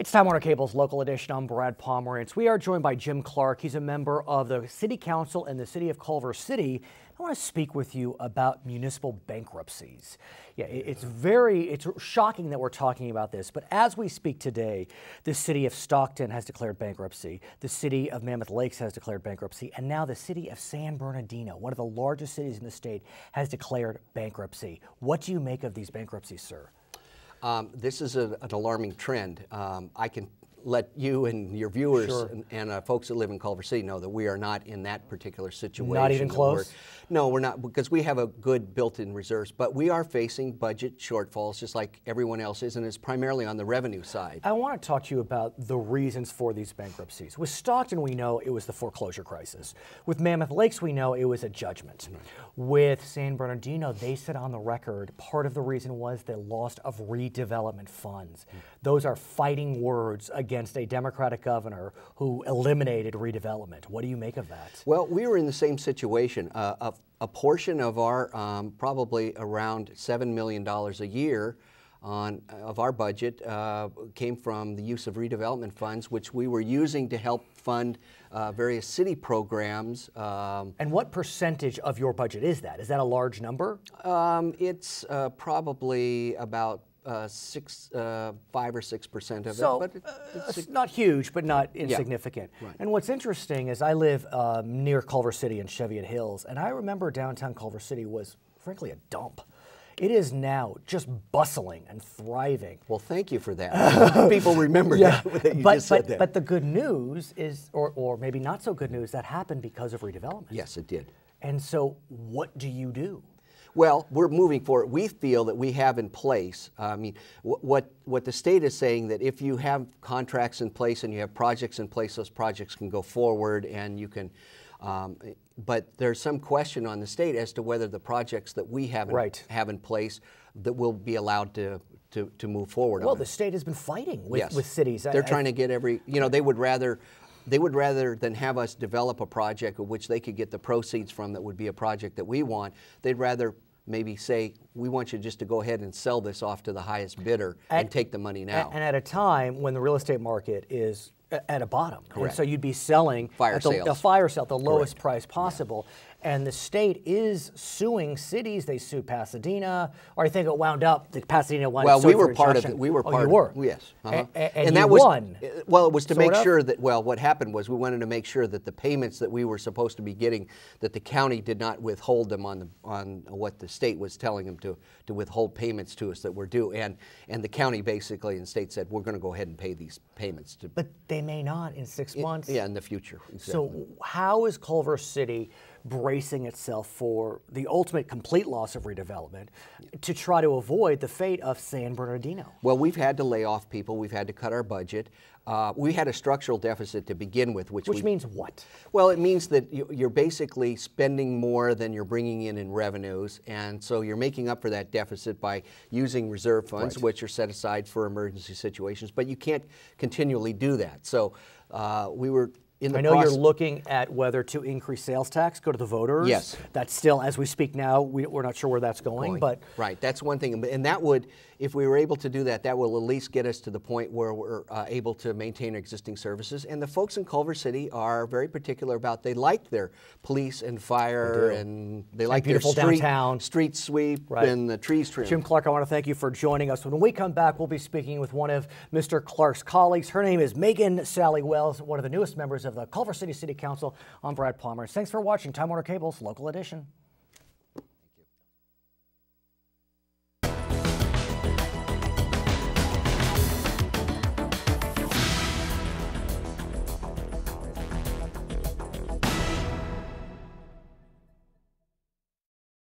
It's Time Warner Cable's local edition. I'm Brad Pomerance. We are joined by Jim Clarke. He's a member of the City Council in the city of Culver City. I want to speak with you about municipal bankruptcies. Yeah, it's shocking that we're talking about this, but as we speak today, the city of Stockton has declared bankruptcy, the city of Mammoth Lakes has declared bankruptcy, and now the city of San Bernardino, one of the largest cities in the state, has declared bankruptcy. What do you make of these bankruptcies, sir? This is an alarming trend. I can let you and your viewers and folks that live in Culver City know that we are not in that particular situation. Not even close? No, we're not, because we have a good built-in reserves, but we are facing budget shortfalls just like everyone else is, and it's primarily on the revenue side. I want to talk to you about the reasons for these bankruptcies. With Stockton, we know it was the foreclosure crisis. With Mammoth Lakes, we know it was a judgment. With San Bernardino, they said on the record, part of the reason was the loss of redevelopment funds. Those are fighting words against a Democratic governor who eliminated redevelopment. What do you make of that? Well, we were in the same situation. A portion of our, probably around $7 million a year of our budget came from the use of redevelopment funds, which we were using to help fund various city programs. And what percentage of your budget is that? Is that a large number? It's probably about 5 or 6% of so, it. But it's not huge, but not insignificant. Yeah, right. And what's interesting is I live near Culver City in Cheviot Hills, and I remember downtown Culver City was, frankly, a dump. It is now just bustling and thriving. Well, thank you for that. People remember that you just said that. But the good news is, or maybe not so good news, that happened because of redevelopment. Yes, it did. And so what do you do? Well, we're moving forward. We feel that we have in place, I mean, what the state is saying, that if you have contracts in place and you have projects in place, those projects can go forward and you can, but there's some question on the state as to whether the projects that we have in place that will be allowed to move forward. Well, the state has been fighting with cities. They're trying to get they would rather than have us develop a project of which they could get the proceeds from that would be a project that we want, they'd rather maybe say, we want you just to go ahead and sell this off to the highest bidder and take the money now. And at a time when the real estate market is at a bottom. Correct. And so you'd be selling a fire sale at the lowest price possible. Yeah. And the state is suing cities. They sued Pasadena, or I think it wound up, Pasadena wound up. Well, we were part of it. We were part you were? of it. Yes. And that won. Well, it was to make sure that, well, what happened was we wanted to make sure that the payments that we were supposed to be getting, that the county did not withhold them on what the state was telling them to withhold payments to us that were due. And the county basically and the state said, we're going to go ahead and pay these payments. But they may not in 6 months. Yeah, in the future. Exactly. So how is Culver City bracing itself for the ultimate complete loss of redevelopment to try to avoid the fate of San Bernardino? Well, we've had to lay off people. We've had to cut our budget. We had a structural deficit to begin with. Which means what? Well, it means that you're basically spending more than you're bringing in revenues, and so you're making up for that deficit by using reserve funds, which are set aside for emergency situations, but you can't continually do that. So we were I know you're looking at whether to increase sales tax, go to the voters. Yes. That's still, as we speak now, we're not sure where that's going. But right, that's one thing. And that would, if we were able to do that, that will at least get us to the point where we're able to maintain existing services. And the folks in Culver City are very particular about, they like their police and fire, and they like their street sweep and the trees trimmed. Jim Clarke, I want to thank you for joining us. When we come back, we'll be speaking with one of Mr. Clarke's colleagues. Her name is Megan Sally Wells, one of the newest members of the Culver City City Council. I'm Brad Pomerance. Thanks for watching Time Warner Cable's Local Edition.